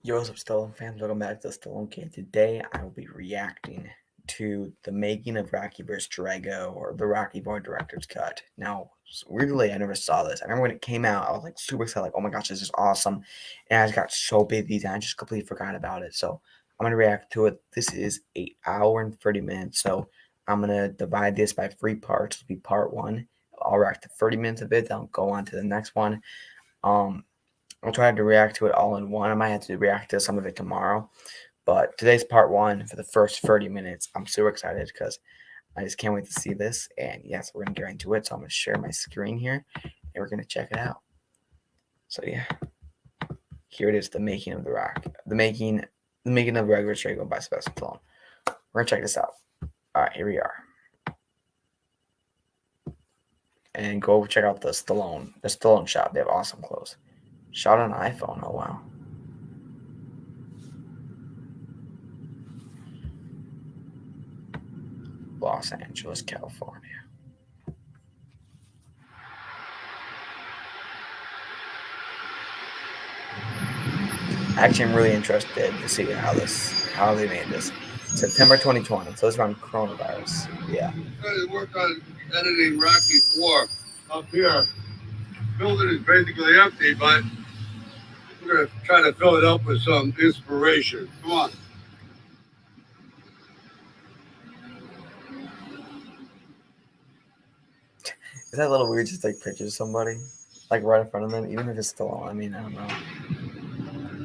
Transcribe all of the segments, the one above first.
Yo, what's up, Stallone fans? Welcome back to the Stallone Kid. Today, I will be reacting to the making of Rocky vs. Drago, or the Rocky Boy Director's Cut. Now, weirdly, I never saw this. I remember when it came out, I was like super excited, like, oh my gosh, this is awesome. And I just got so busy that I just completely forgot about it. So, I'm going to react to it. This is 8 hours and 30 minutes. So, I'm going to divide this by 3 parts. This will be part one. I'll react to 30 minutes of it, then I'll go on to the next one. Um, I'll try to react to it all in one. I might have to react to some of it tomorrow. But today's part one for the first 30 minutes. I'm super excited because I just can't wait to see this. And yes, we're going to get into it. So I'm going to share my screen here and we're going to check it out. So yeah, here it is, the making of the Rock. The making of Regular Drago by Sylvester Stallone. We're going to check this out. All right, here we are. And go check out the Stallone shop. They have awesome clothes. Shot on an iPhone. Oh, wow. Los Angeles, California. Actually, I'm really interested to see how they made this. September 2020, so it's around coronavirus. Yeah. I work on editing Rocky 4 up here. Building is basically empty, but we're going to try to fill it up with some inspiration. Come on. Is that a little weird just to take pictures of somebody? Like right in front of them, even if it's still on? I mean, I don't know.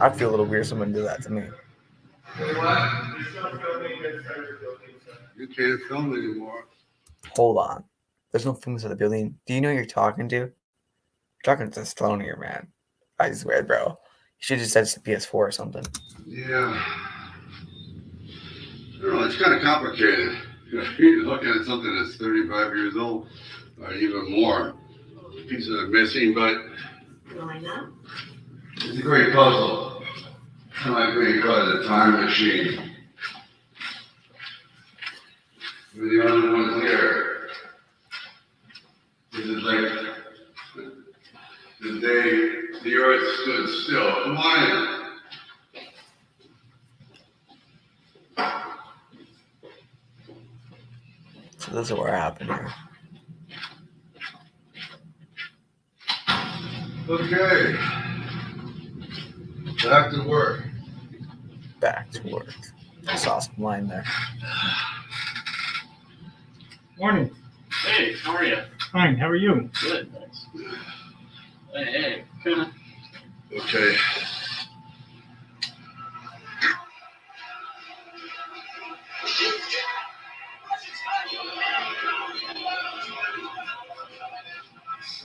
I'd feel a little weird if someone did that to me. You can't film anymore. Hold on. There's no films of the building. Do you know who you're talking to? You're talking to Stallone here, man. I swear, bro. You should have just said it's a PS4 or something. Yeah. I don't know, it's kind of complicated. You look at something that's 35 years old, or even more. Pieces are missing, but it's a great puzzle. Kind of like when you call it a time machine. We're the only ones here. This is like the day the earth stood still. Come on in. So this is what happened here. Okay. Back to work. Back to work. That's awesome line there. Morning. Hey, how are you? Fine. How are you? Good, thanks. Hey. Okay.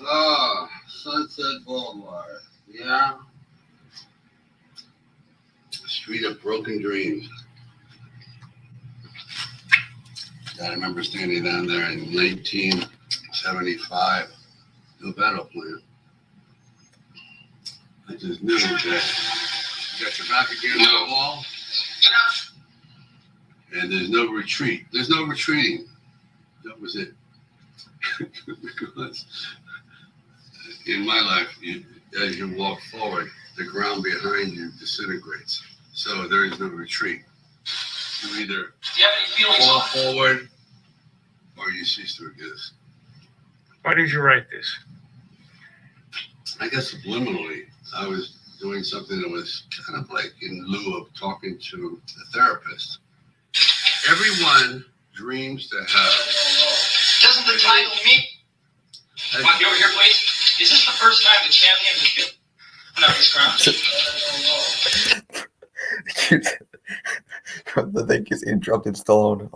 Ah, Sunset Boulevard. Yeah. Street of Broken Dreams. I remember standing down there in 1975. No battle plan. I just knew that you got your back against the wall. And there's no retreat. There's no retreating. That was it. Because in my life, as you walk forward, the ground behind you disintegrates. So there is no retreat. You either fall forward or you cease to exist. Why did you write this? I guess subliminally, I was doing something that was kind of like in lieu of talking to a therapist. Everyone dreams to have. Doesn't the title mean? Come on, get over here, please. Is this the first time the champion has been out of his crown? The thing is interrupted Stallone.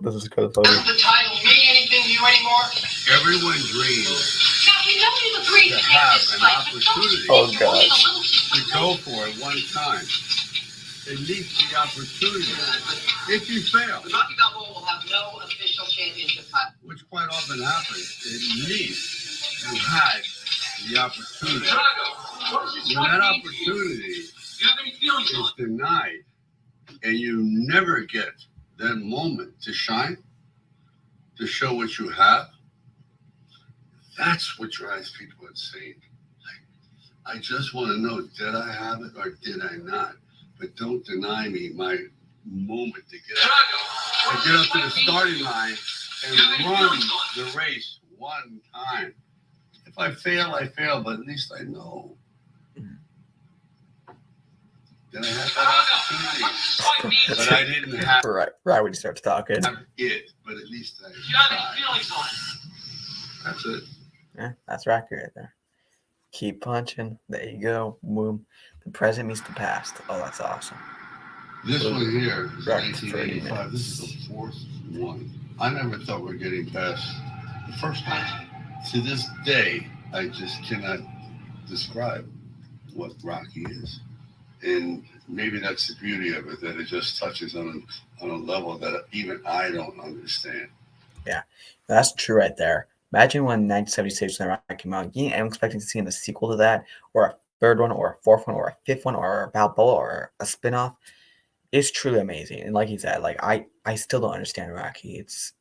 This is kind of funny. Doesn't the title mean anything to you anymore? Everyone dreams Now, we know you agree to to have this an fight, but opportunity Oh gosh. to go for it one time. It needs the opportunity. If you fail, the Rocky Balboa will have no official championship title. which quite often happens, at least you had the opportunity. Drago, what does this When fight that mean to you? opportunity Do you have any feelings on is it? denied and you never get that moment to shine, to show what you have, that's what drives people insane. Like, I just want to know, did I have it or did I not? but don't deny me my moment to get up. Drago, I get up to the starting line and run the race one time. If I fail, I fail, but at least I know. Then I had that opportunity, but I didn't have Right when he starts talking. it. But at least I Do you have any tried. feelings on it? That's it. Yeah, that's Rocky right there. Keep punching. There you go. Boom. The present meets the past. Oh, that's awesome. This one here is Right, 30 1985. This is the fourth one. I never thought we're getting past the first one. To this day, I just cannot describe what Rocky is. And maybe that's the beauty of it, that it just touches on a level that even I don't understand. Yeah, that's true right there. Imagine when 1976 when Rocky came out, you ain't expecting to see a sequel to that, or a third one, or a fourth one, or a fifth one, or a Balboa, or a spin-off. It's truly amazing. And like you said, like I still don't understand Rocky. It's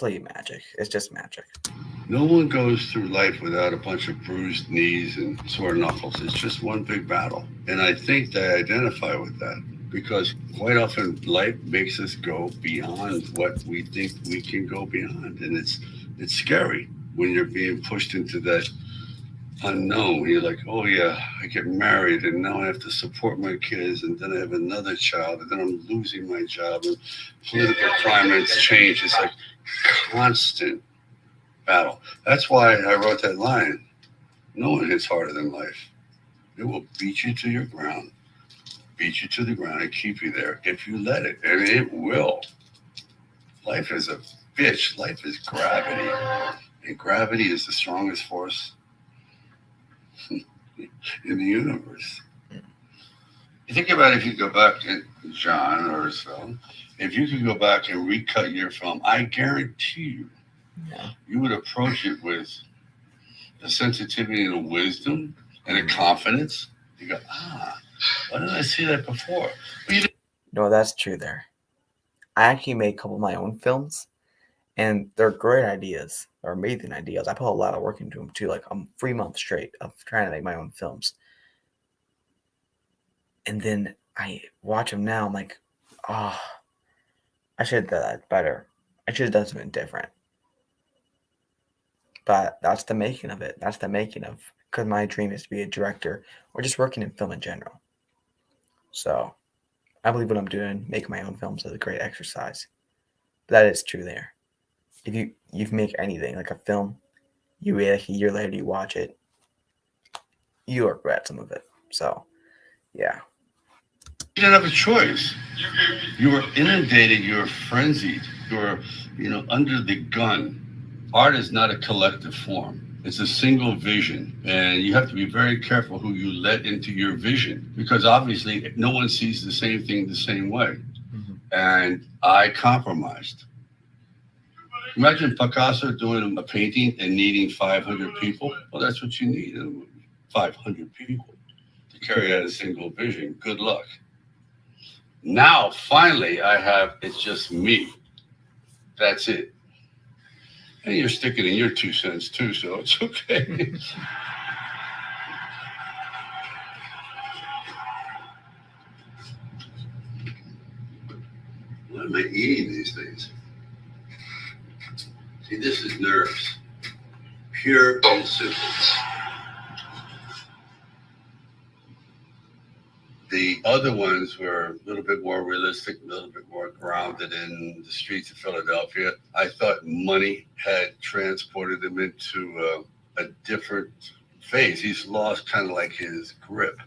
like magic. It's just magic. No one goes through life without a bunch of bruised knees and sore knuckles. It's just one big battle. And I think they identify with that because quite often life makes us go beyond what we think we can go beyond. And it's scary when you're being pushed into that unknown. You're like, oh yeah, I get married and now I have to support my kids and then I have another child and then I'm losing my job and political climates change. It's like constant battle. That's why I wrote that line. No one hits harder than life. It will beat you to your ground, beat you to the ground and keep you there if you let it. And it will. Life is a bitch. Life is gravity. And gravity is the strongest force in the universe. You think about it, if you go back to John or so, if you could go back and recut your film, I guarantee you, you would approach it with a sensitivity and a wisdom and a confidence. You go, why didn't I see that before? No, that's true there. I actually made a couple of my own films, and they're great ideas. They're amazing ideas. I put a lot of work into them too. Like 3 months straight of trying to make my own films. And then I watch them now. I'm like, oh, I should have done that better. I should have done something different. But that's the making of it. That's the making of, because my dream is to be a director or just working in film in general. So I believe what I'm doing, making my own films, is a great exercise. But that is true there. If you make anything like a film, you wait like a year later, you watch it, you regret some of it. So yeah. You didn't have a choice. You were inundated. You were frenzied. You were, under the gun. Art is not a collective form. It's a single vision. And you have to be very careful who you let into your vision because obviously no one sees the same thing the same way. Mm-hmm. And I compromised. Imagine Picasso doing a painting and needing 500 people. Well, that's what you need, 500 people to carry out a single vision. Good luck. Now, finally, it's just me. That's it. And you're sticking in your 2 cents too, so it's okay. What am I eating these days? See, this is nerves. Pure and simple. The other ones were a little bit more realistic, a little bit more grounded in the streets of Philadelphia. I thought money had transported him into a different phase. He's lost kind of like his grip.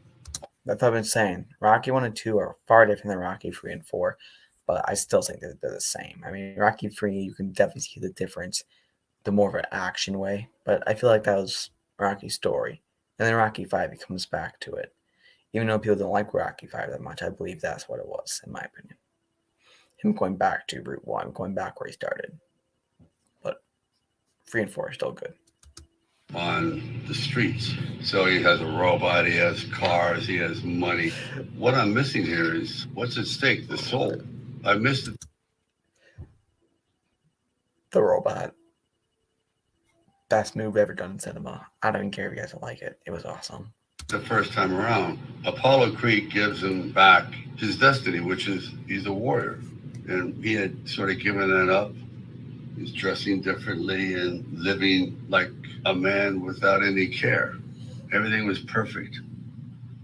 That's what I've been saying. Rocky 1 and 2 are far different than Rocky 3 and 4, but I still think that they're the same. I mean, Rocky 3, you can definitely see the difference, the more of an action way, but I feel like that was Rocky's story. And then Rocky 5, he comes back to it. Even though people don't like Rocky 5 that much, I believe that's what it was, in my opinion. Him going back to Route 1, going back where he started. But 3 and 4 are still good. On the streets. So he has a robot, he has cars, he has money. What I'm missing here is what's at stake? The soul. I missed it. The robot. Best move ever done in cinema. I don't even care if you guys don't like it. It was awesome. the first time around. Apollo Creed gives him back his destiny, which is he's a warrior. And he had sort of given that up. He's dressing differently and living like a man without any care. Everything was perfect.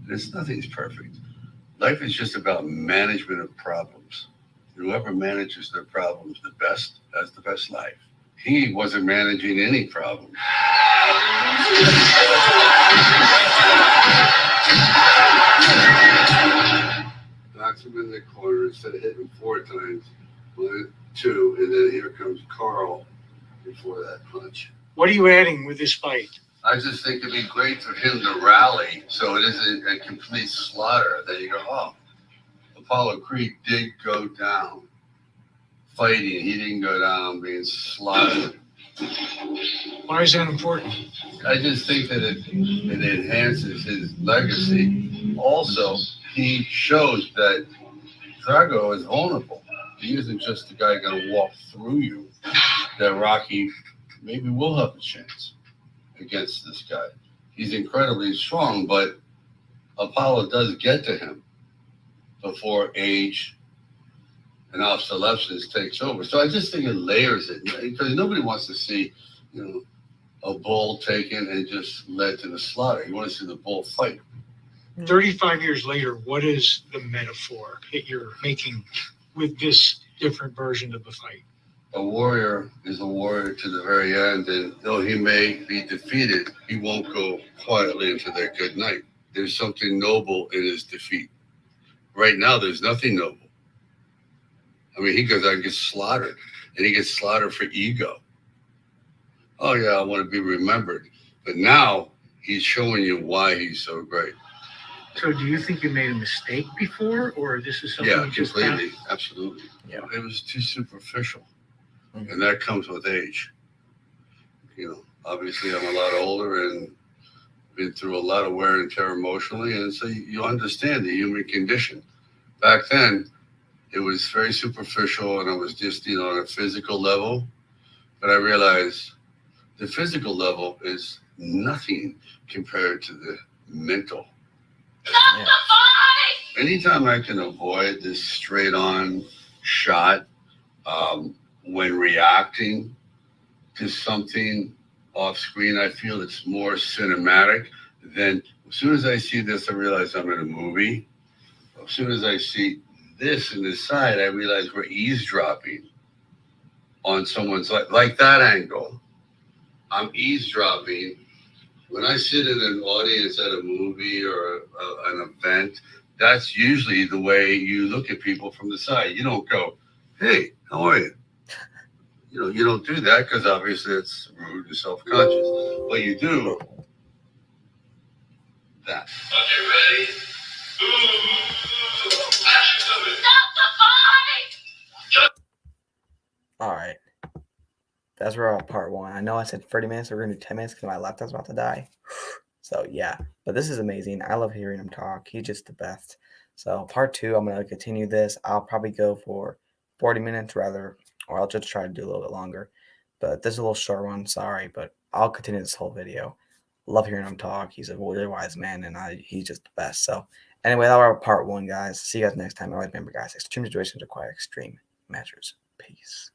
Nothing's perfect. Life is just about management of problems. Whoever manages their problems the best has the best life. He wasn't managing any problem. Knocks him in the corner instead of hitting 4 times. 1, 2, and then here comes Carl before that punch. What are you adding with this fight? I just think it'd be great for him to rally so it isn't a complete slaughter. Then you go, oh, Apollo Creed did go down fighting. He didn't go down being slaughtered. Why is that important? I just think that it enhances his legacy. Also, he shows that Drago is vulnerable. He isn't just the guy going to walk through you. That Rocky maybe will have a chance against this guy. He's incredibly strong, but Apollo does get to him before age and obsolescence takes over. So I just think it layers it, because nobody wants to see, a bull taken and just led to the slaughter. You want to see the bull fight. 35 years later, what is the metaphor that you're making with this different version of the fight? A warrior is a warrior to the very end, and though he may be defeated, he won't go quietly into that good night. There's something noble in his defeat. Right now, there's nothing noble. I mean, he goes out and gets slaughtered, and he gets slaughtered for ego. Oh, yeah, I want to be remembered. But now he's showing you why he's so great. So do you think you made a mistake before, or this is something Yeah, you just completely. Absolutely. Yeah. It was too superficial. Mhm. And that comes with age. Obviously I'm a lot older and been through a lot of wear and tear emotionally. And so you understand the human condition. Back then, it was very superficial and I was just, on a physical level. But I realized the physical level is nothing compared to the mental. Yeah. Anytime I can avoid this straight on shot when reacting to something off screen, I feel it's more cinematic than as soon as I see this, I realize I'm in a movie. As soon as I see this in the side, I realize we're eavesdropping on someone's like that angle. I'm eavesdropping. When I sit in an audience at a movie or an event, that's usually the way you look at people from the side. You don't go, hey, how are you? You don't do that because obviously it's rude and self-conscious. But you do that. Okay, ready? All right. That's where part 1. I know I said 30 minutes. We're going to do 10 minutes because my laptop's about to die. So, yeah. But this is amazing. I love hearing him talk. He's just the best. So, part 2, I'm going to continue this. I'll probably go for 40 minutes or I'll just try to do a little bit longer. But this is a little short one. Sorry, but I'll continue this whole video. Love hearing him talk. He's a really wise man, and he's just the best. So, anyway, that was part 1, guys. See you guys next time. Always remember, guys, extreme situations require extreme measures. Peace.